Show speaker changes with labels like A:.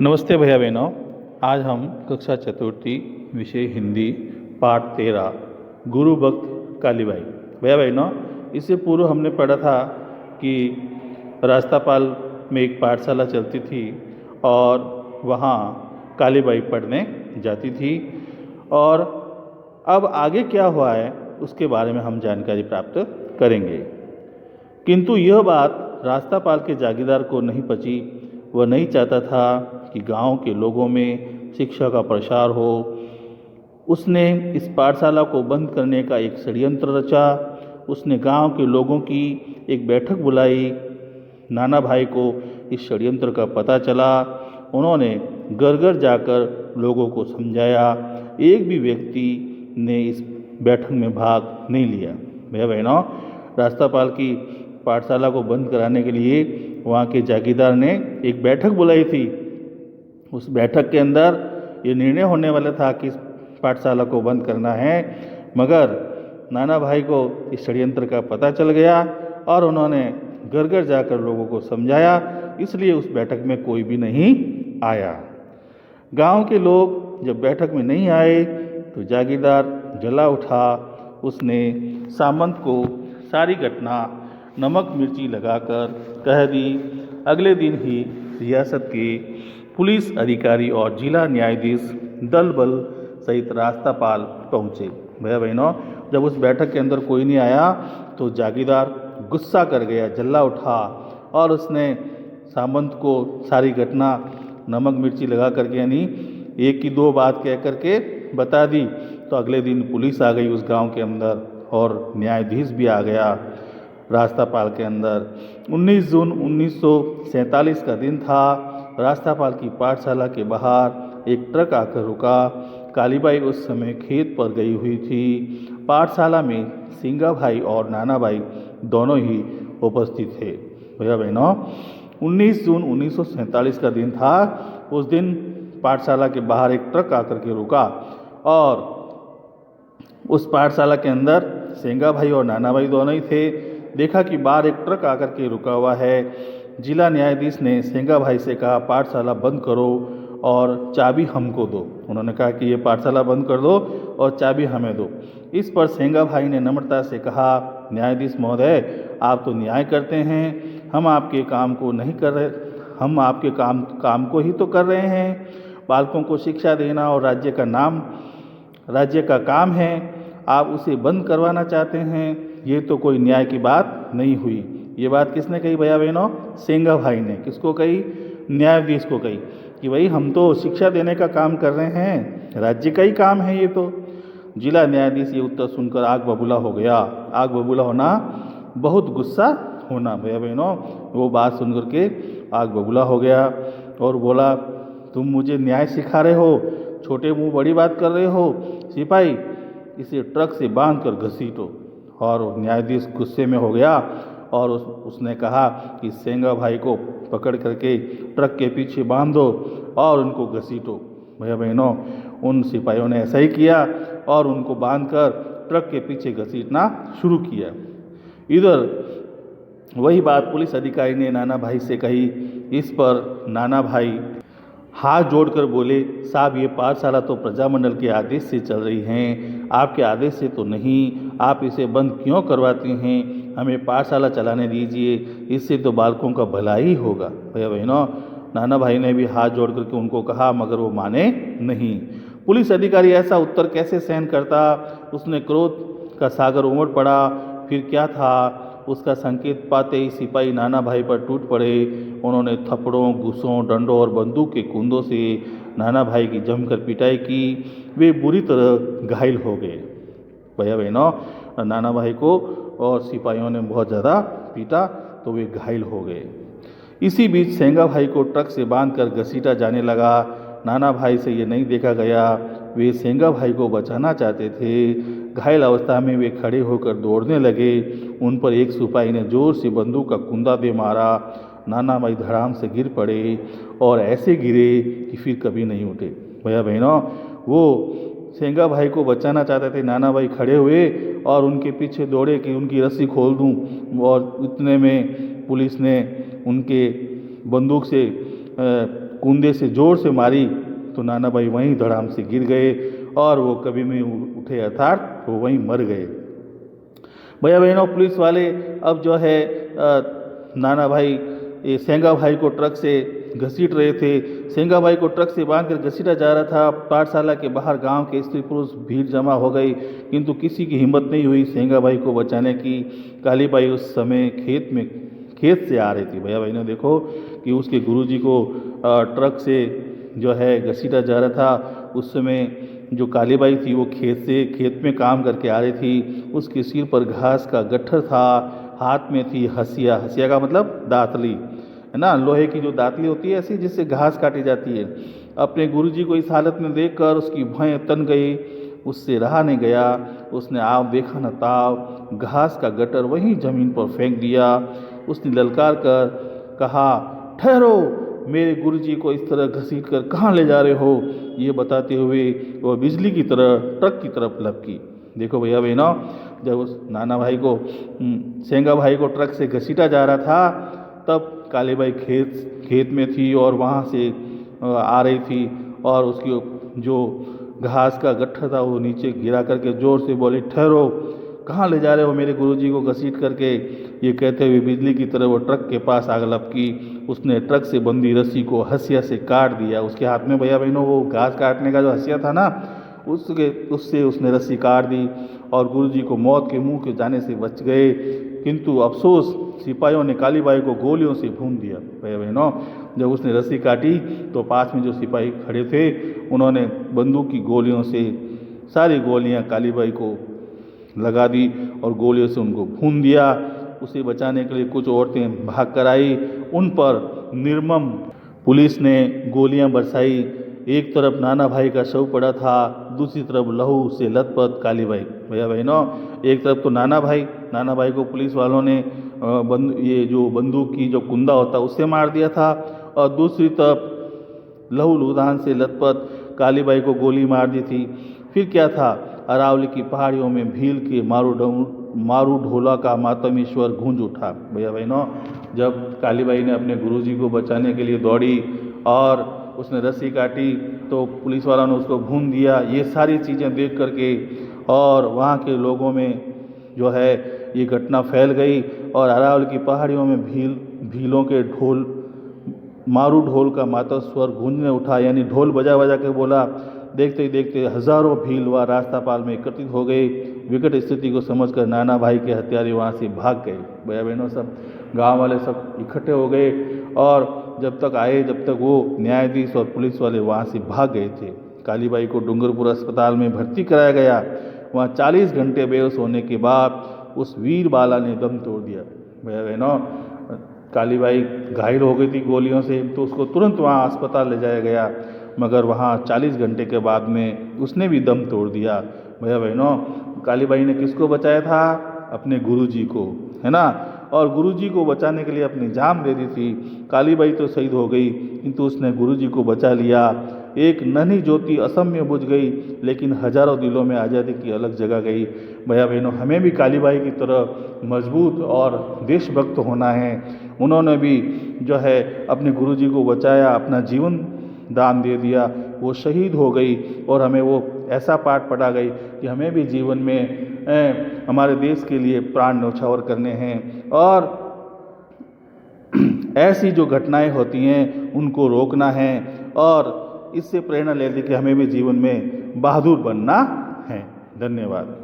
A: नमस्ते भैया बहनों। आज हम कक्षा चतुर्थी विषय हिंदी पाठ 13 गुरु भक्त कालीबाई। भैया बहनों, इससे पूर्व हमने पढ़ा था कि रास्तापाल में एक पाठशाला चलती थी और वहाँ कालीबाई पढ़ने जाती थी। और अब आगे क्या हुआ है उसके बारे में हम जानकारी प्राप्त करेंगे। किंतु यह बात रास्तापाल के जागीरदार को नहीं पची। वह नहीं चाहता था कि गांव के लोगों में शिक्षा का प्रसार हो। उसने इस पाठशाला को बंद करने का एक षड्यंत्र रचा। उसने गांव के लोगों की एक बैठक बुलाई। नाना भाई को इस षड्यंत्र का पता चला। उन्होंने घर घर जाकर लोगों को समझाया। एक भी व्यक्ति ने इस बैठक में भाग नहीं लिया। भैया बहनों, रास्तापाल की पाठशाला को बंद कराने के लिए वहाँ के जागीरदार ने एक बैठक बुलाई थी। उस बैठक के अंदर ये निर्णय होने वाला था कि इस पाठशाला को बंद करना है, मगर नाना भाई को इस षड्यंत्र का पता चल गया और उन्होंने घर घर जाकर लोगों को समझाया। इसलिए उस बैठक में कोई भी नहीं आया। गांव के लोग जब बैठक में नहीं आए तो जागीरदार जला उठा। उसने सामंत को सारी घटना नमक मिर्ची लगाकर कह दी। अगले दिन ही रियासत के पुलिस अधिकारी और जिला न्यायाधीश दल बल सहित रास्तापाल पहुँचे। भैया बहनों, जब उस बैठक के अंदर कोई नहीं आया तो जागीरदार गुस्सा कर गया, जल्ला उठा और उसने सामंत को सारी घटना नमक मिर्ची लगा करके यानी एक की दो बात कह करके बता दी। तो अगले दिन पुलिस आ गई उस गांव के अंदर और न्यायाधीश भी आ गया रास्तापाल के अंदर। 19 जून 1947 का दिन था। रास्तापाल की पाठशाला के बाहर एक ट्रक आकर रुका। कालीबाई उस समय खेत पर गई हुई थी। पाठशाला में सिंगा भाई और नाना भाई दोनों ही उपस्थित थे। भैया बहनों, 19 जून 1947 का दिन था। उस दिन पाठशाला के बाहर एक ट्रक आकर के रुका और उस पाठशाला के अंदर सेंगा भाई और नाना भाई दोनों ही थे। देखा कि बाहर एक ट्रक आकर के रुका हुआ है। जिला न्यायाधीश ने सेंगा भाई से कहा, पाठशाला बंद करो और चाबी हमको दो। उन्होंने कहा कि ये पाठशाला बंद कर दो और चाबी हमें दो। इस पर सेंगा भाई ने नम्रता से कहा, न्यायाधीश महोदय, आप तो न्याय करते हैं, हम आपके काम को नहीं कर रहे, हम आपके काम को ही तो कर रहे हैं। बालकों को शिक्षा देना और राज्य का काम है, आप उसे बंद करवाना चाहते हैं। ये तो कोई न्याय की बात नहीं हुई। ये बात किसने कही भैया बहनों? सेंगा भाई ने। किसको कही? न्यायाधीश को कही कि भाई हम तो शिक्षा देने का काम कर रहे हैं, राज्य का ही काम है ये तो। जिला न्यायाधीश ये उत्तर सुनकर आग बबूला हो गया। आग बबूला होना, बहुत गुस्सा होना। भैया बहनों, वो बात सुन करके आग बबूला हो गया और बोला, तुम मुझे न्याय सिखा रहे हो, छोटे मुंह बड़ी बात कर रहे हो। सिपाही, इसे ट्रक से बांध कर घसीटो। और न्यायाधीश गुस्से में हो गया और उसने कहा कि सेंगा भाई को पकड़ करके ट्रक के पीछे बांध दो और उनको घसीटो। भैया बहनों, उन सिपाहियों ने ऐसा ही किया और उनको बांधकर ट्रक के पीछे घसीटना शुरू किया। इधर वही बात पुलिस अधिकारी ने नाना भाई से कही। इस पर नाना भाई हाथ जोड़कर बोले, साहब ये पाठशाला तो प्रजामंडल के आदेश से चल रही हैं, आपके आदेश से तो नहीं। आप इसे बंद क्यों करवाते हैं? हमें पाठशाला चलाने दीजिए, इससे तो बालकों का भला ही होगा। भैया बहनों, नाना भाई ने भी हाथ जोड़ करके उनको कहा, मगर वो माने नहीं। पुलिस अधिकारी ऐसा उत्तर कैसे सहन करता? उसने क्रोध का सागर उमड़ पड़ा। फिर क्या था? उसका संकेत पाते ही सिपाही नाना भाई पर टूट पड़े। उन्होंने थप्पड़ों, घूंसों, डंडों और बंदूक के कुंदों से नाना भाई की जमकर पिटाई की। वे बुरी तरह घायल हो गए। भैया बहनों, नाना भाई को और सिपाहियों ने बहुत ज़्यादा पीटा तो वे घायल हो गए। इसी बीच सेंगा भाई को ट्रक से बांधकर घसीटा जाने लगा। नाना भाई से ये नहीं देखा गया। वे सेंगा भाई को बचाना चाहते थे। घायल अवस्था में वे खड़े होकर दौड़ने लगे। उन पर एक सिपाही ने जोर से बंदूक का कुंदा दे मारा। नाना भाई धड़ाम से गिर पड़े और ऐसे गिरे कि फिर कभी नहीं उठे। भैया बहनों, वो सेंगा भाई को बचाना चाहते थे। नाना भाई खड़े हुए और उनके पीछे दौड़े कि उनकी रस्सी खोल दूं, और इतने में पुलिस ने उनके बंदूक से कुंदे से जोर से मारी तो नाना भाई वहीं धड़ाम से गिर गए और वो कभी नहीं उठे, अर्थात वो वहीं मर गए। भैया बहनों, पुलिस वाले अब जो है नाना भाई ये सेंगा भाई को ट्रक से घसीट रहे थे। सेंगा भाई को ट्रक से बांधकर घसीटा जा रहा था। पाठशाला के बाहर गांव के स्त्री पुरुष भीड़ जमा हो गई, किंतु किसी की हिम्मत नहीं हुई सेंगा भाई को बचाने की। काली बाई उस समय खेत से आ रही थी। भैया बहनों देखो कि उसके गुरुजी को ट्रक से जो है घसीटा जा रहा था। उस समय जो काली बाई थी वो खेत में काम करके आ रही थी। उसके सिर पर घास का गट्ठर था, हाथ में थी हसिया। हसिया का मतलब दातली है ना, लोहे की जो दातली होती है ऐसी जिससे घास काटी जाती है। अपने गुरुजी को इस हालत में देखकर उसकी भौहें तन गई, उससे रहा नहीं गया। उसने आप देखा न ताव घास का गट्ठर वहीं जमीन पर फेंक दिया। उसने ललकार कर कहा, ठहरो, मेरे गुरुजी को इस तरह घसीट कर कहाँ ले जा रहे हो? ये बताते हुए वह बिजली की तरह ट्रक की तरफ लपकी। देखो भैया बहनों, जब उस नाना भाई को सेंगा भाई को ट्रक से घसीटा जा रहा था तब काली बाई खेत में थी और वहाँ से आ रही थी और उसकी जो घास का गट्ठर था वो नीचे गिरा करके जोर से बोली, ठहरो, कहाँ ले जा रहे हो मेरे गुरुजी को घसीट करके? ये कहते हुए बिजली की तरह वो ट्रक के पास आग लपकी। उसने ट्रक से बंधी रस्सी को हसिया से काट दिया। उसके हाथ में भैया बहनों वो घास काटने का जो हसिया था ना, उससे उसने रस्सी काट दी और गुरुजी को मौत के मुंह के जाने से बच गए। किंतु अफसोस, सिपाहियों ने काली बाई को गोलियों से भून दिया। भैया बहनों, जब उसने रस्सी काटी तो पास में जो सिपाही खड़े थे उन्होंने बंदूक की गोलियों से सारी गोलियां काली बाई को लगा दी और गोलियों से उनको भून दिया। उसे बचाने के लिए कुछ औरतें भाग कर आई, उन पर निर्मम पुलिस ने गोलियां बरसाई। एक तरफ नाना भाई का शव पड़ा था, दूसरी तरफ लहू से लथपथ काली बाई। भैया बहनों, एक तरफ तो नाना भाई को पुलिस वालों ने ये जो बंदूक की जो कुंदा होता उससे मार दिया था और दूसरी तरफ लहू लुहान से लथपथ काली बाई को गोली मार दी थी। फिर क्या था, अरावली की पहाड़ियों में भील के मारू ढोला का मातमीश्वर गूंज उठा। भैया बहनों, जब काली बाई ने अपने गुरुजी को बचाने के लिए दौड़ी और उसने रस्सी काटी तो पुलिस वालों ने उसको भून दिया। ये सारी चीज़ें देख करके और वहाँ के लोगों में जो है ये घटना फैल गई और अरावली की पहाड़ियों में भीलों के मारू ढोल का माता स्वर गूंजने उठा, यानी ढोल बजा बजा के बोला। देखते ही देखते हजारों भील व रास्तापाल में एकत्रित हो गए। विकट स्थिति को समझकर नाना भाई के हत्यारे वहाँ से भाग गए। भैया बहनों, सब गांव वाले सब इकट्ठे हो गए और जब तक वो न्यायाधीश और पुलिस वाले वहाँ से भाग गए थे। काली बाई को डूंगरपुर अस्पताल में भर्ती कराया गया। वहाँ 40 घंटे बेहोश होने के बाद उस वीर बाला ने दम तोड़ दिया। भैया बहनों, काली बाई घायल हो गई थी गोलियों से, तो उसको तुरंत वहाँ अस्पताल ले जाया गया, मगर वहाँ 40 घंटे के बाद में उसने भी दम तोड़ दिया। भैया बहनों, काली बाई ने किसको बचाया था? अपने गुरुजी को, है ना, और गुरुजी को बचाने के लिए अपनी जान दे दी थी। काली बाई तो शहीद हो गई किंतु उसने गुरुजी को बचा लिया। एक नन्ही ज्योति असम में बुझ गई, लेकिन हजारों दिलों में आज़ादी की अलग जगह गई। भैया बहनों, हमें भी काली बाई की तरह मजबूत और देशभक्त होना है। उन्होंने भी जो है अपने गुरुजी को बचाया, अपना जीवन दान दे दिया, वो शहीद हो गई और हमें वो ऐसा पाठ पढ़ा गई कि हमें भी जीवन में हमारे देश के लिए प्राण न्यौछावर करने हैं और ऐसी जो घटनाएं होती हैं उनको रोकना है और इससे प्रेरणा लेते कि हमें भी जीवन में बहादुर बनना है। धन्यवाद।